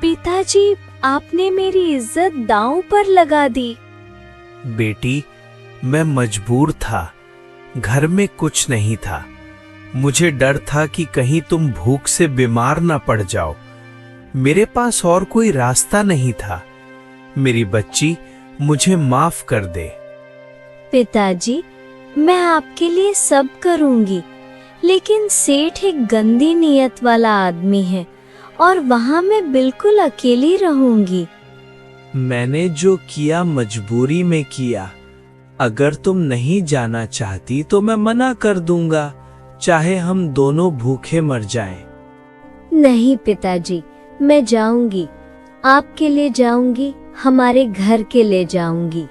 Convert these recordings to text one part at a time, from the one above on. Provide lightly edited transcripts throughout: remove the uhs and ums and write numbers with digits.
पिताजी, आपने मेरी इज्जत दांव पर लगा दी। बेटी, मैं मजबूर था, घर में कुछ नहीं था। मुझे डर था कि कहीं तुम भूख से बीमार ना पड़ जाओ। मेरे पास और कोई रास्ता नहीं था। मेरी बच्ची, मुझे माफ कर दे। पिताजी, मैं आपके लिए सब करूंगी, लेकिन सेठ एक गंदी नीयत वाला आदमी है और वहां मैं बिल्कुल अकेली रहूंगी। मैंने जो किया मजबूरी में किया। अगर तुम नहीं जाना चाहती तो मैं मना कर दूंगा, चाहे हम दोनों भूखे मर जाएं। नहीं पिताजी, मैं जाऊंगी, आपके लिए जाऊंगी, हमारे घर के लिए जाऊंगी।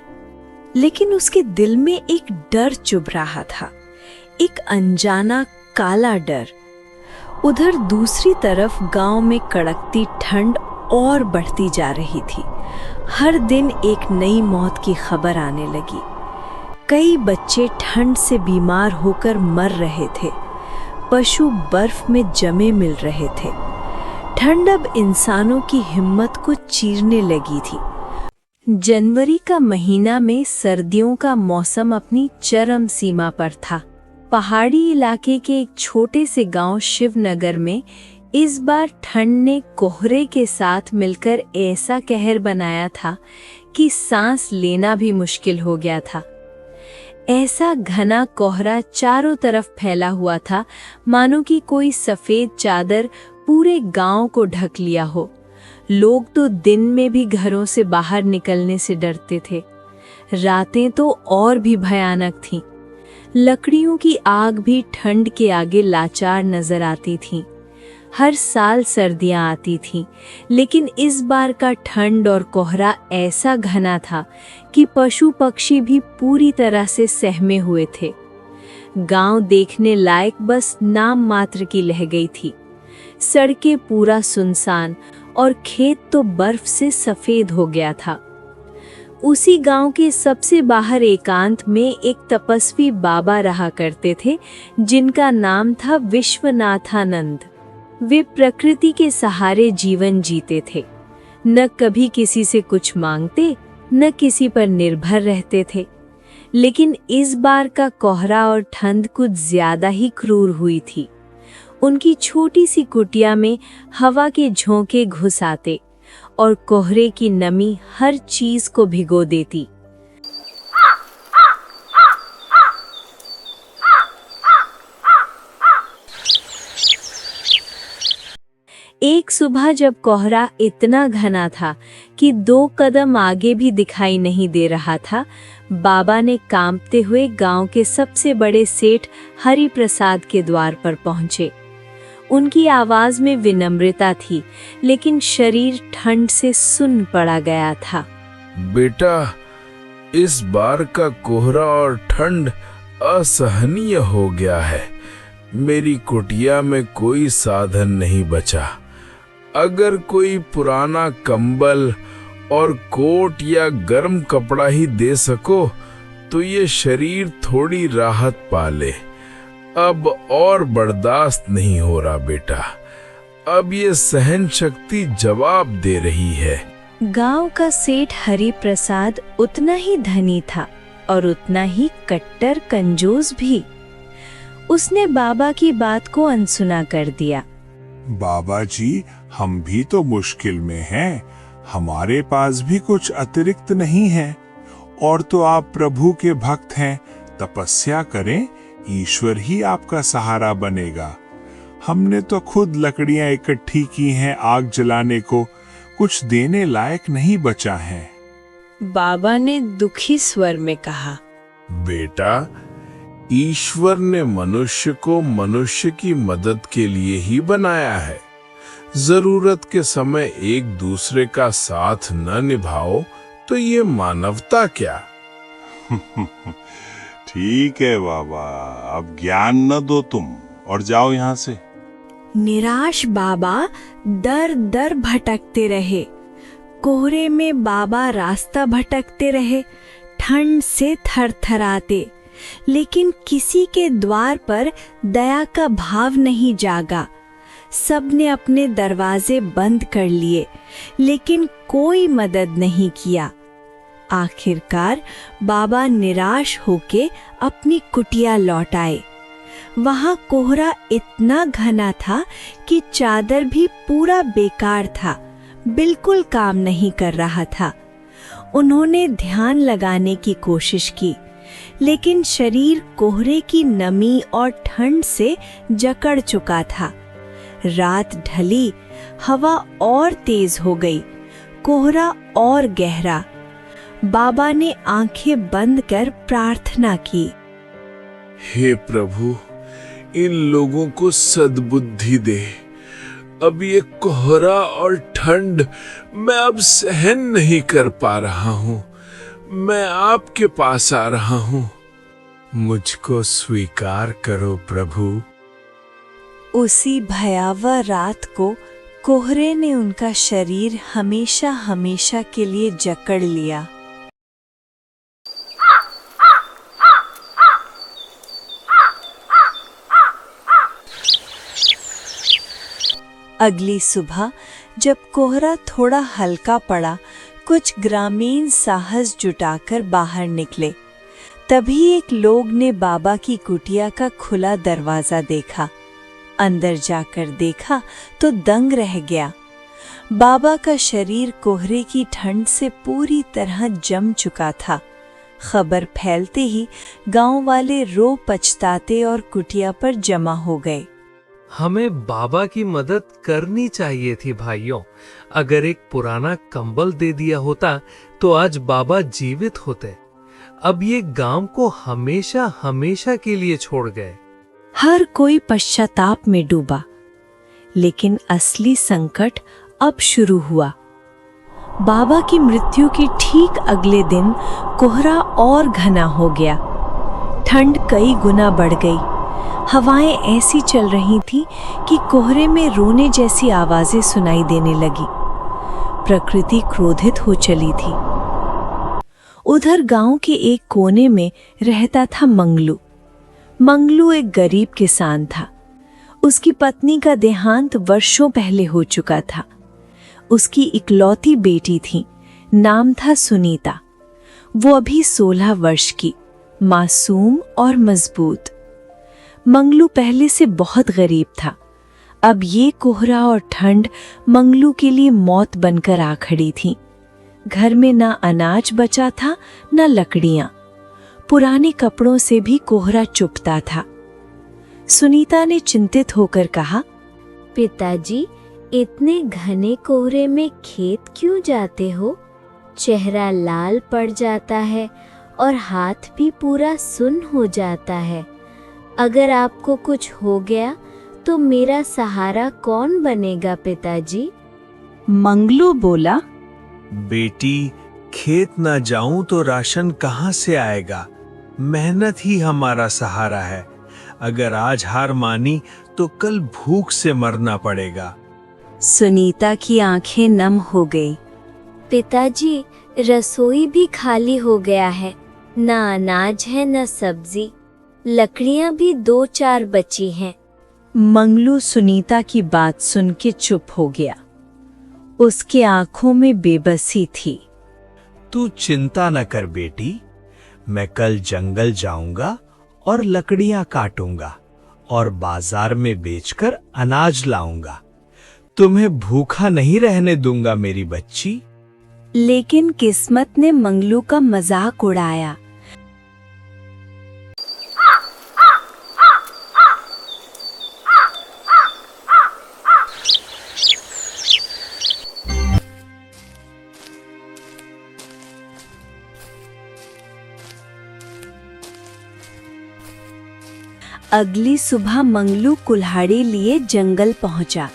लेकिन उसके दिल में एक डर चुभ रहा था, एक अनजाना काला डर। उधर दूसरी तरफ गांव में कड़कती ठंड और बढ़ती जा रही थी। हर दिन एक नई मौत की खबर आने लगी। कई बच्चे ठंड से बीमार होकर मर रहे थे। पशु बर्फ में जमे मिल रहे थे। ठंड अब इंसानों की हिम्मत को चीरने लगी थी। जनवरी का महीना में सर्दियों का मौसम अपनी चरम सीमा पर था। पहाड़ी इलाके के एक छोटे से गांव शिवनगर में इस बार ठंड ने कोहरे के साथ मिलकर ऐसा कहर बनाया था कि सांस लेना भी मुश्किल हो गया था। ऐसा घना कोहरा चारों तरफ फैला हुआ था, मानो कि कोई सफेद चादर पूरे गांव को ढक लिया हो। लोग तो दिन में भी घरों से बाहर निकलने से डरते थे। रातें तो और भी भयानक थीं। लकड़ियों की आग भी ठंड के आगे लाचार नजर आती थीं। हर साल सर्दियां आती थीं, लेकिन इस बार का ठंड और कोहरा ऐसा घना था कि पशु पक्षी भी पूरी तरह से सहमे हुए थे। गांव देखने लायक बस नाम मात्र की रह गई थी। सड़कें पूरा सुनसान और खेत तो बर्फ से सफेद हो गया था। उसी गांव के सबसे बाहर एकांत में एक तपस्वी बाबा रहा करते थे, जिनका नाम था विश्वनाथानंद। वे प्रकृति के सहारे जीवन जीते थे। न कभी किसी से कुछ मांगते, न किसी पर निर्भर रहते थे। लेकिन इस बार का कोहरा और ठंड कुछ ज्यादा ही क्रूर हुई थी। उनकी छोटी सी कुटिया में हवा के झोंके घुस आते और कोहरे की नमी हर चीज को भिगो देती। एक सुबह जब कोहरा इतना घना था कि 2 कदम आगे भी दिखाई नहीं दे रहा था, बाबा ने कांपते हुए गांव के सबसे बड़े सेठ हरि प्रसाद के द्वार पर पहुंचे। उनकी आवाज में विनम्रता थी, लेकिन शरीर ठंड से सुन्न पड़ा गया था। बेटा, इस बार का कोहरा और ठंड असहनीय हो गया है। मेरी कुटिया में कोई साधन नहीं बचा। अगर कोई पुराना कंबल और कोट या गर्म कपड़ा ही दे सको तो ये शरीर थोड़ी राहत पाले। अब और बर्दाश्त नहीं हो रहा बेटा। अब ये सहन शक्ति जवाब दे रही है। गांव का सेठ हरि प्रसाद उतना ही धनी था और उतना ही कट्टर कंजूस भी। उसने बाबा की बात को अनसुना कर दिया। बाबा जी, हम भी तो मुश्किल में हैं। हमारे पास भी कुछ अतिरिक्त नहीं है। और तो आप प्रभु के भक्त हैं, तपस्या करें, ईश्वर ही आपका सहारा बनेगा। हमने तो खुद लकड़ियां इकट्ठी की हैं आग जलाने को, कुछ देने लायक नहीं बचा है। बाबा ने दुखी स्वर में कहा, बेटा, ईश्वर ने मनुष्य को मनुष्य की मदद के लिए ही बनाया है। जरूरत के समय एक दूसरे का साथ न निभाओ तो ये मानवता क्या? ठीक है बाबा, अब ज्ञान न दो तुम और जाओ यहाँ से। निराश बाबा दर दर भटकते रहे। कोहरे में बाबा रास्ता भटकते रहे, ठंड से थरथराते, लेकिन किसी के द्वार पर दया का भाव नहीं जागा। सबने अपने दरवाजे बंद कर लिए, लेकिन कोई मदद नहीं किया। आखिरकार बाबा निराश होके अपनी कुटिया लौट आए। वहां कोहरा इतना घना था कि चादर भी पूरा बेकार था, बिल्कुल काम नहीं कर रहा था। उन्होंने ध्यान लगाने की कोशिश की, लेकिन शरीर कोहरे की नमी और ठंड से जकड़ चुका था। रात ढली, हवा और तेज हो गई, कोहरा और गहरा। बाबा ने आंखें बंद कर प्रार्थना की, हे प्रभु, इन लोगों को सद्बुद्धि दे। अब ये कोहरा और ठंड मैं अब सहन नहीं कर पा रहा हूँ। मैं आपके पास आ रहा हूँ। मुझको स्वीकार करो प्रभु। उसी भयावह रात को कोहरे ने उनका शरीर हमेशा हमेशा के लिए जकड़ लिया। अगली सुबह जब कोहरा थोड़ा हल्का पड़ा, कुछ ग्रामीण साहस जुटाकर बाहर निकले। तभी एक लोग ने बाबा की कुटिया का खुला दरवाजा देखा। अंदर जाकर देखा तो दंग रह गया। बाबा का शरीर कोहरे की ठंड से पूरी तरह जम चुका था। खबर फैलते ही गांव वाले रो पछताते और कुटिया पर जमा हो गए। हमें बाबा की मदद करनी चाहिए थी भाइयों। अगर एक पुराना कंबल दे दिया होता तो आज बाबा जीवित होते। अब ये गांव को हमेशा हमेशा के लिए छोड़ गए। हर कोई पश्चाताप में डूबा, लेकिन असली संकट अब शुरू हुआ। बाबा की मृत्यु के ठीक अगले दिन कोहरा और घना हो गया। ठंड कई गुना बढ़ गई। हवाएं ऐसी चल रही थीं कि कोहरे में रोने जैसी आवाजें सुनाई देने लगी। प्रकृति क्रोधित हो चली थी। उधर गांव के एक कोने में रहता था मंगलू। मंगलू एक गरीब किसान था। उसकी पत्नी का देहांत वर्षों पहले हो चुका था। उसकी इकलौती बेटी थी, नाम था सुनीता। वो अभी 16 वर्ष की, मासूम और मजबूत। मंगलू पहले से बहुत गरीब था। अब ये कोहरा और ठंड मंगलू के लिए मौत बनकर आ खड़ी थी। घर में ना अनाज बचा था, ना लकड़ियां। पुराने कपड़ों से भी कोहरा चुभता था। सुनीता ने चिंतित होकर कहा, पिताजी, इतने घने कोहरे में खेत क्यों जाते हो? चेहरा लाल पड़ जाता है और हाथ भी पूरा सुन्न हो जाता है। अगर आपको कुछ हो गया तो मेरा सहारा कौन बनेगा पिताजी? मंगलू बोला, बेटी, खेत ना जाऊं तो राशन कहाँ से आएगा? मेहनत ही हमारा सहारा है। अगर आज हार मानी तो कल भूख से मरना पड़ेगा। सुनीता की आंखें नम हो गई। पिताजी, रसोई भी खाली हो गया है। ना अनाज है, न सब्जी। लकड़ियां भी 2-4 बची हैं। मंगलू सुनीता की बात सुन के चुप हो गया। उसकी आंखों में बेबसी थी। तू चिंता न कर बेटी, मैं कल जंगल जाऊंगा और लकड़ियां काटूंगा और बाजार में बेचकर अनाज लाऊंगा। तुम्हें भूखा नहीं रहने दूंगा मेरी बच्ची। लेकिन किस्मत ने मंगलू का मजाक उड़ाया। अगली सुबह मंगलू कुल्हाड़ी लिए जंगल पहुंचा।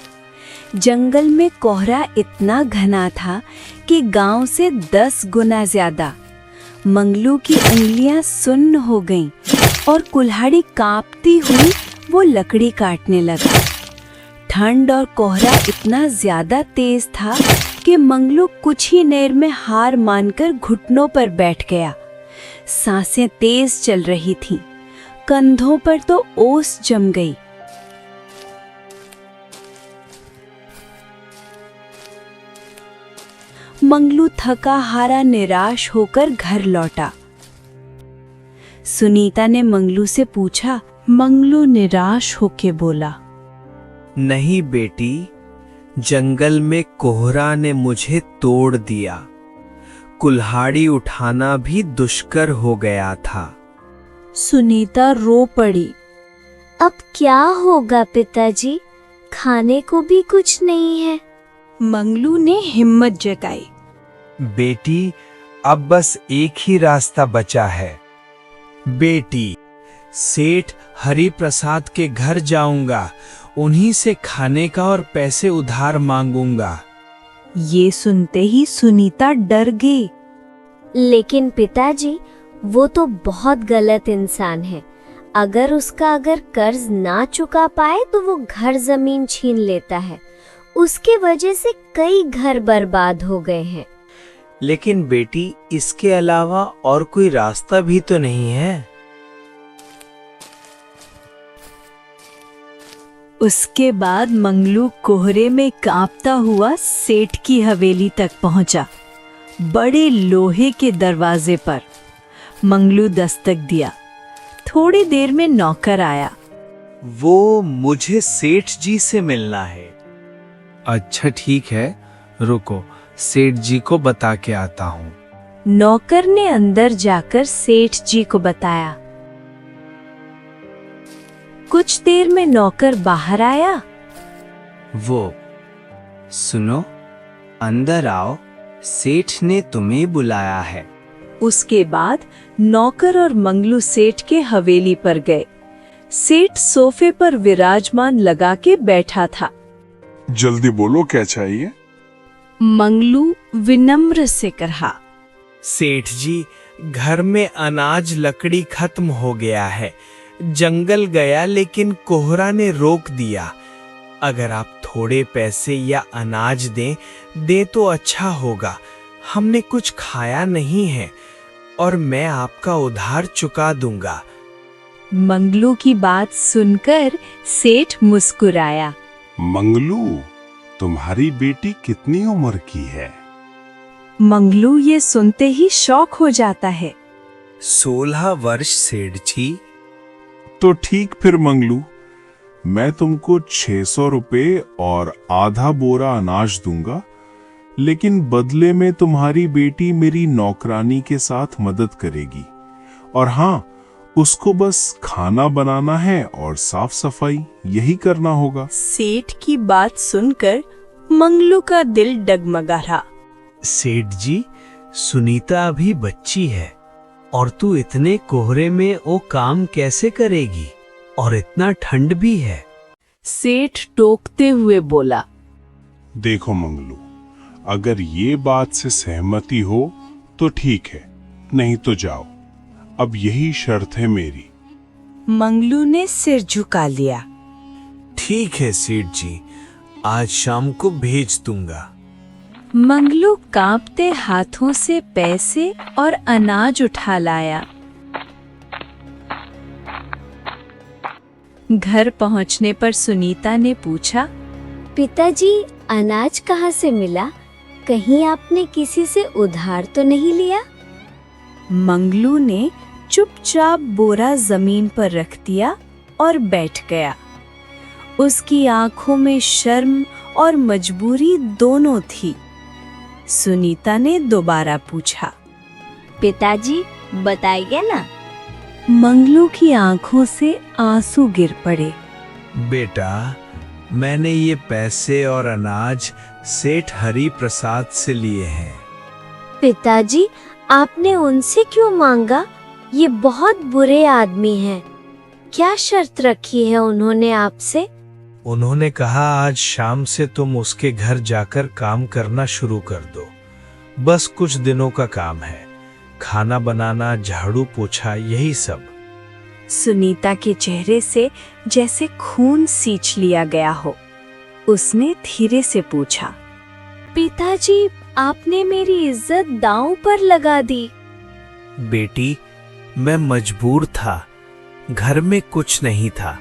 जंगल में कोहरा इतना घना था कि गांव से 10 गुना ज्यादा। मंगलू की उंगलियां सुन्न हो गईं और कुल्हाड़ी कांपती हुई वो लकड़ी काटने लगा। ठंड और कोहरा इतना ज्यादा तेज था कि मंगलू कुछ ही देर में हार मानकर घुटनों पर बैठ गया। सांसें तेज चल रही थीं, कंधों पर तो ओस जम गई। मंगलू थका हारा निराश होकर घर लौटा। सुनीता ने मंगलू से पूछा। मंगलू निराश होके बोला, नहीं बेटी, जंगल में कोहरा ने मुझे तोड़ दिया। कुल्हाड़ी उठाना भी दुष्कर हो गया था। सुनीता रो पड़ी। अब क्या होगा पिताजी, खाने को भी कुछ नहीं है। मंगलू ने हिम्मत जगाई। बेटी, अब बस एक ही रास्ता बचा है। बेटी, सेठ हरि प्रसाद के घर जाऊंगा, उन्हीं से खाने का और पैसे उधार मांगूंगा। ये सुनते ही सुनीता डर गई। लेकिन पिताजी, वो तो बहुत गलत इंसान है। अगर कर्ज ना चुका पाए तो वो घर जमीन छीन लेता है। उसके वजह से कई घर बर्बाद हो गए हैं। लेकिन बेटी, इसके अलावा और कोई रास्ता भी तो नहीं है। उसके बाद मंगलू कोहरे में कांपता हुआ सेठ की हवेली तक पहुंचा। बड़े लोहे के दरवाजे पर मंगलू दस्तक दिया। थोड़ी देर में नौकर आया। वो मुझे सेठ जी से मिलना है। अच्छा ठीक है, रुको, सेठ जी को बता के आता हूँ। नौकर ने अंदर जाकर सेठ जी को बताया। कुछ देर में नौकर बाहर आया। वो, सुनो, अंदर आओ, सेठ ने तुम्हें बुलाया है। उसके बाद नौकर और मंगलू सेठ के हवेली पर गए। सेठ सोफे पर विराजमान लगा के बैठा था। जल्दी बोलो, क्या चाहिए? मंगलू विनम्र से कहा। सेठ जी, घर में अनाज लकड़ी खत्म हो गया है। जंगल गया लेकिन कोहरा ने रोक दिया। अगर आप थोड़े पैसे या अनाज दें तो अच्छा होगा। हमने कुछ खाया नहीं है और मैं आपका उधार चुका दूंगा। मंगलू की बात सुनकर सेठ मुस्कुराया। मंगलू, तुम्हारी बेटी कितनी उम्र की है? मंगलू ये सुनते ही शौक हो जाता है। 16 वर्ष सेठ जी। तो ठीक फिर मंगलू, मैं तुमको 600 रुपए और आधा बोरा अनाज दूंगा, लेकिन बदले में तुम्हारी बेटी मेरी नौकरानी के साथ मदद करेगी। और हाँ, उसको बस खाना बनाना है और साफ सफाई, यही करना होगा। सेठ की बात सुनकर मंगलू का दिल डगमगा रहा। सेठ जी, सुनीता अभी बच्ची है और तू इतने कोहरे में वो काम कैसे करेगी, और इतना ठंड भी है। सेठ टोकते हुए बोला। देखो मंगलू, अगर ये बात से सहमति हो तो ठीक है, नहीं तो जाओ। अब यही शर्त है मेरी। मंगलू ने सिर झुका लिया। ठीक है सेठ जी, आज शाम को भेज दूंगा। मंगलू कांपते हाथों से पैसे और अनाज उठा लाया। घर पहुंचने पर सुनीता ने पूछा, पिताजी, अनाज कहाँ से मिला? कहीं आपने किसी से उधार तो नहीं लिया? मंगलू ने चुपचाप बोरा जमीन पर रख दिया और बैठ गया। उसकी आंखों में शर्म और मजबूरी दोनों थी। सुनीता ने दोबारा पूछा, पिताजी, बताइए ना। मंगलू की आंखों से आंसू गिर पड़े। बेटा, मैंने ये पैसे और अनाज सेठ हरि प्रसाद से लिए हैं। पिताजी, आपने उनसे क्यों मांगा? ये बहुत बुरे आदमी हैं। क्या शर्त रखी है उन्होंने आपसे? उन्होंने कहा आज शाम से तुम उसके घर जाकर काम करना शुरू कर दो। बस कुछ दिनों का काम है, खाना बनाना, झाड़ू पोछा, यही सब। सुनीता के चेहरे से जैसे खून सींच लिया गया हो। उसने धीरे से पूछा, पिताजी, आपने मेरी इज्जत दांव पर लगा दी। बेटी, मैं मजबूर था, घर में कुछ नहीं था।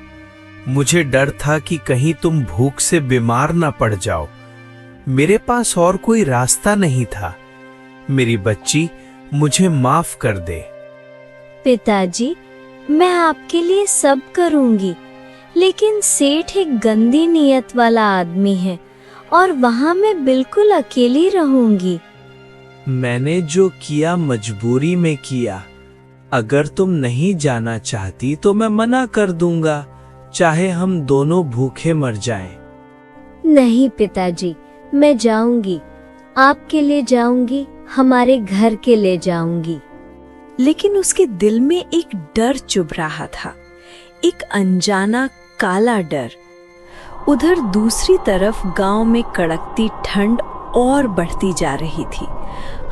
मुझे डर था कि कहीं तुम भूख से बीमार ना पड़ जाओ। मेरे पास और कोई रास्ता नहीं था। मेरी बच्ची, मुझे माफ कर दे। पिताजी, मैं आपके लिए सब करूंगी, लेकिन सेठ एक गंदी नीयत वाला आदमी है और वहां मैं बिल्कुल अकेली रहूंगी। मैंने जो किया मजबूरी में किया। अगर तुम नहीं जाना चाहती तो मैं मना कर दूंगा, चाहे हम दोनों भूखे मर जाएं। नहीं पिताजी, मैं जाऊंगी, आपके लिए जाऊंगी, हमारे घर के लिए जाऊंगी। लेकिन उसके दिल में एक डर चुभ रहा था, एक अनजाना काला डर। उधर दूसरी तरफ गांव में कड़कती ठंड और बढ़ती जा रही थी।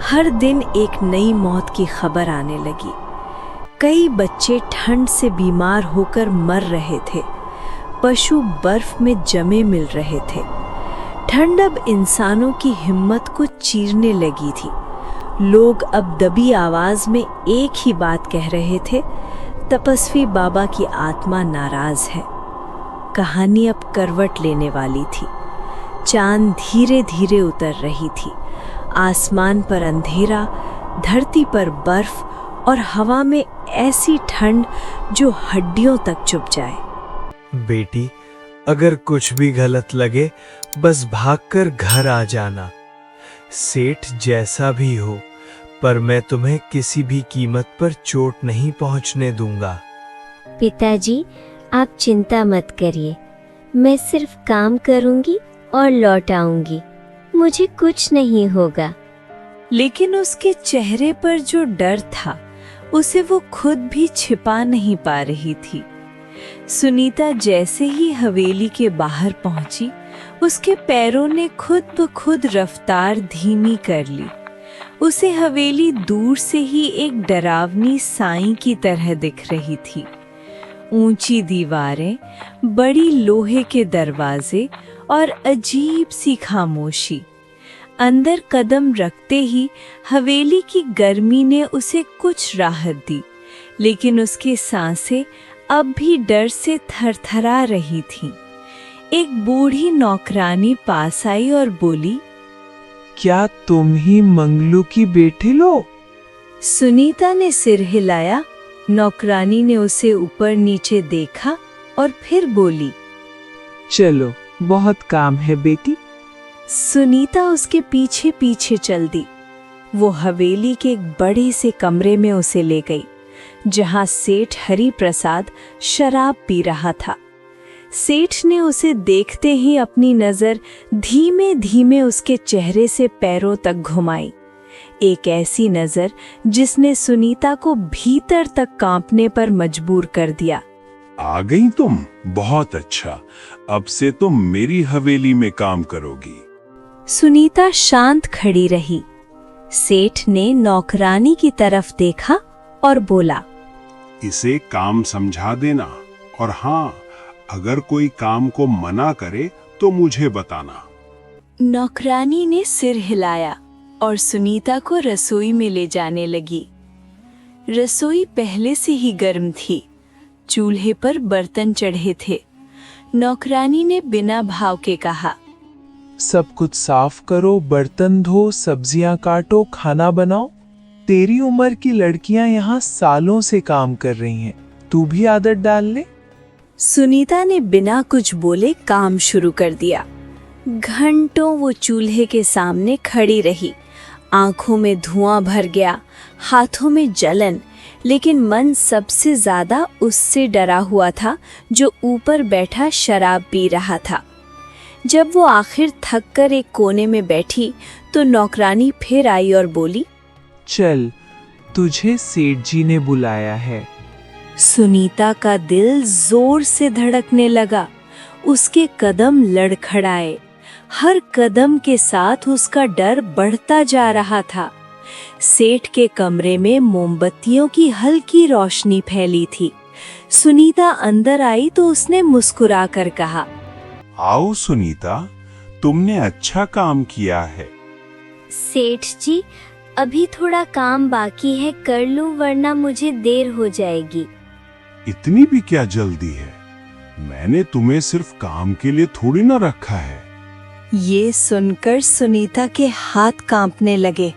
हर दिन एक नई मौत की खबर आने लगी। कई बच्चे ठंड से बीमार होकर मर रहे थे। पशु बर्फ में जमे मिल रहे थे। ठंड अब इंसानों की हिम्मत को चीरने लगी थी। लोग अब दबी आवाज में एक ही बात कह रहे थे, तपस्वी बाबा की आत्मा नाराज है। कहानी अब करवट लेने वाली थी। चांद धीरे धीरे उतर रही थी। आसमान पर अंधेरा, धरती पर बर्फ और हवा में ऐसी ठंड जो हड्डियों तक चुभ जाए। बेटी, अगर कुछ भी गलत लगे बस भागकर घर आ जाना। सेठ जैसा भी हो, पर मैं तुम्हें किसी भी कीमत पर चोट नहीं पहुंचने दूंगा। पिताजी, आप चिंता मत करिए, मैं सिर्फ काम करूंगी और लौट आऊंगी, मुझे कुछ नहीं होगा। लेकिन उसके चेहरे पर जो डर था, उसे वो खुद भी छिपा नहीं पा रही थी। सुनीता जैसे ही हवेली के बाहर पहुंची, उसके पैरों ने खुद ब खुद रफ्तार धीमी कर ली। उसे हवेली दूर से ही एक डरावनी साईं की तरह दिख रही थी। ऊंची दीवारें, बड़ी लोहे के दरवाजे और अजीब सी खामोशी। अंदर कदम रखते ही हवेली की गर्मी ने उसे कुछ राहत दी, लेकिन उसकी सांसें अब भी डर से थरथरा रही थीं। एक बूढ़ी नौकरानी पास आई और बोली, क्या तुम ही मंगलू की बेटी लो? सुनीता ने सिर हिलाया। नौकरानी ने उसे ऊपर नीचे देखा और फिर बोली, चलो, बहुत काम है बेटी। सुनीता उसके पीछे पीछे चल दी। वो हवेली के एक बड़े से कमरे में उसे ले गई, जहां सेठ हरि प्रसाद शराब पी रहा था। सेठ ने उसे देखते ही अपनी नजर धीमे धीमे उसके चेहरे से पैरों तक घुमाई। एक ऐसी नजर जिसने सुनीता को भीतर तक कांपने पर मजबूर कर दिया। आ गई तुम, बहुत अच्छा। अब से तुम मेरी हवेली में काम करोगी। सुनीता शांत खड़ी रही। सेठ ने नौकरानी की तरफ देखा और बोला, इसे काम समझा देना, और हाँ, अगर कोई काम को मना करे तो मुझे बताना। नौकरानी ने सिर हिलाया और सुनीता को रसोई में ले जाने लगी। रसोई पहले से ही गर्म थी। चूल्हे पर बर्तन चढ़े थे। नौकरानी ने बिना भाव के कहा, सब कुछ साफ करो, बर्तन धो, सब्जियां काटो, खाना बनाओ। तेरी उम्र की लड़कियां यहाँ सालों से काम कर रही हैं, तू भी आदत डाल ले। सुनीता ने बिना कुछ बोले काम शुरू कर दिया। घंटों वो चूल्हे के सामने खड़ी रही। आंखों में धुआं भर गया, हाथों में जलन, लेकिन मन सबसे ज्यादा उससे डरा हुआ था जो ऊपर बैठा शराब पी रहा था। जब वो आखिर थक कर एक कोने में बैठी तो नौकरानी फिर आई और बोली, चल, तुझे सेठ जी ने बुलाया है। सुनीता का दिल जोर से धड़कने लगा। उसके कदम लड़खड़ाए। हर कदम के साथ उसका डर बढ़ता जा रहा था। सेठ के कमरे में मोमबत्तियों की हल्की रोशनी फैली थी। सुनीता अंदर आई तो उसने मुस्कुरा कर कहा, आओ सुनीता, तुमने अच्छा काम किया है। सेठ जी, अभी थोड़ा काम बाकी है, कर लूं वरना मुझे देर हो जाएगी। इतनी भी क्या जल्दी है? मैंने तुम्हें सिर्फ काम के लिए थोड़ी ना रखा है। ये सुनकर सुनीता के हाथ कांपने लगे।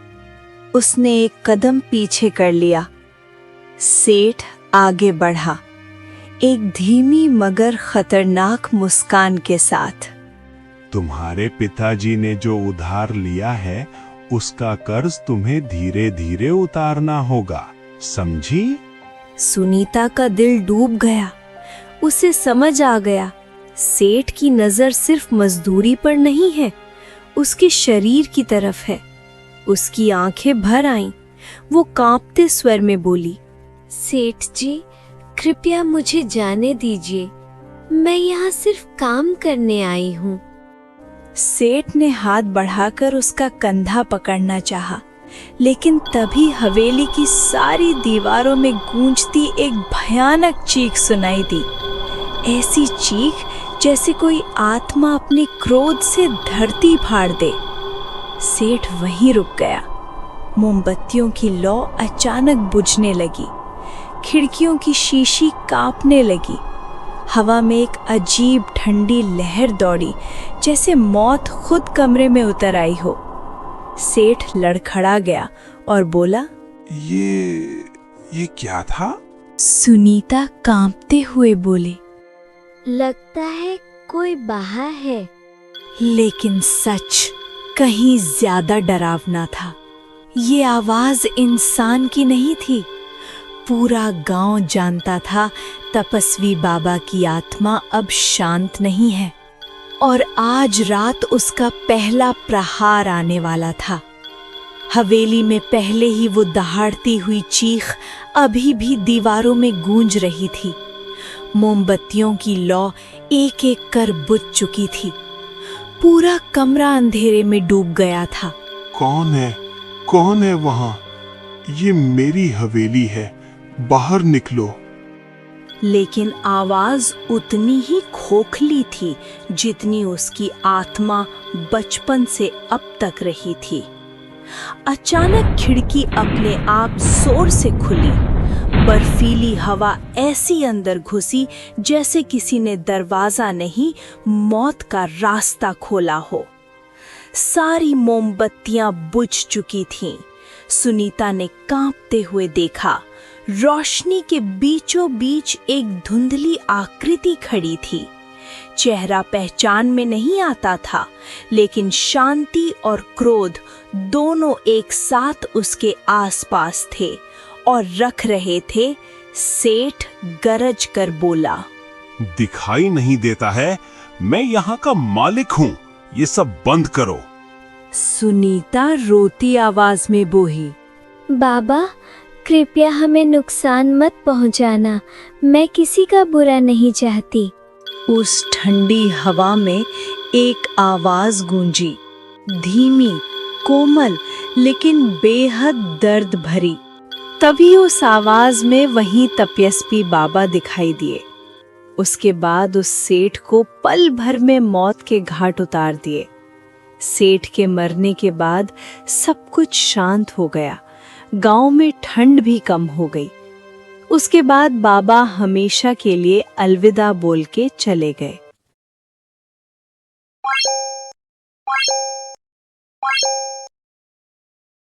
उसने एक कदम पीछे कर लिया। सेठ आगे बढ़ा, एक धीमी मगर खतरनाक मुस्कान के साथ। तुम्हारे पिताजी ने जो उधार लिया है उसका कर्ज तुम्हें धीरे धीरे उतारना होगा, समझी? सुनीता का दिल डूब गया। उसे समझ आ गया, सेठ की नजर सिर्फ मजदूरी पर नहीं है, उसके शरीर की तरफ है। उसकी आंखें भर आईं। वो कांपते स्वर में बोली, सेठ जी, कृपया मुझे जाने दीजिए। मैं यहाँ सिर्फ काम करने आई हूँ। सेठ ने हाथ बढ़ाकर उसका कंधा पकड़ना चाहा, लेकिन तभी हवेली की सारी दीवारों में गूंजती एक भयानक चीख सुनाई दी। ऐसी चीख जैसे कोई आत्मा अपने क्रोध से धरती फाड़ दे। सेठ वहीं रुक गया। मोमबत्तियों की लौ अचानक बुझने लगी। खिड़कियों की शीशी कांपने लगी। हवा में एक अजीब ठंडी लहर दौड़ी, जैसे मौत खुद कमरे में उतर आई हो। सेठ लड़खड़ा गया और बोला, ये क्या था? सुनीता कांपते हुए बोली, लगता है कोई बाहर है। लेकिन सच कहीं ज्यादा डरावना था। ये आवाज इंसान की नहीं थी। पूरा गांव जानता था तपस्वी बाबा की आत्मा अब शांत नहीं है और आज रात उसका पहला प्रहार आने वाला था। हवेली में पहले ही वो दहाड़ती हुई चीख अभी भी दीवारों में गूंज रही थी। मोमबत्तियों की लौ एक एक कर बुझ चुकी थी। पूरा कमरा अंधेरे में डूब गया था। कौन है? कौन है वहां? ये मेरी हवेली है, बाहर निकलो। लेकिन आवाज उतनी ही खोखली थी जितनी उसकी आत्मा बचपन से अब तक रही थी। अचानक खिड़की अपने आप जोर से खुली। बर्फीली हवा ऐसी अंदर घुसी जैसे किसी ने दरवाजा नहीं, मौत का रास्ता खोला हो। सारी मोमबत्तियां बुझ चुकी थीं। सुनीता ने कांपते हुए देखा, रोशनी के बीचों बीच एक धुंधली आकृति खड़ी थी। चेहरा पहचान में नहीं आता था, लेकिन शांति और क्रोध दोनों एक साथ उसके आसपास थे और रख रहे थे। सेठ गरज कर बोला, दिखाई नहीं देता है? मैं यहाँ का मालिक हूँ, ये सब बंद करो। सुनीता रोती आवाज में बोली, बाबा, कृपया हमें नुकसान मत पहुंचाना। मैं किसी का बुरा नहीं चाहती। उस ठंडी हवा में एक आवाज गूंजी, धीमी, कोमल, लेकिन बेहद दर्द भरी। तभी उस आवाज में वहीं तपस्वी बाबा दिखाई दिए। उसके बाद उस सेठ को पल भर में मौत के घाट उतार दिए। सेठ के मरने के बाद सब कुछ शांत हो गया। गांव में ठंड भी कम हो गई। उसके बाद बाबा हमेशा के लिए अलविदा बोल के चले गए।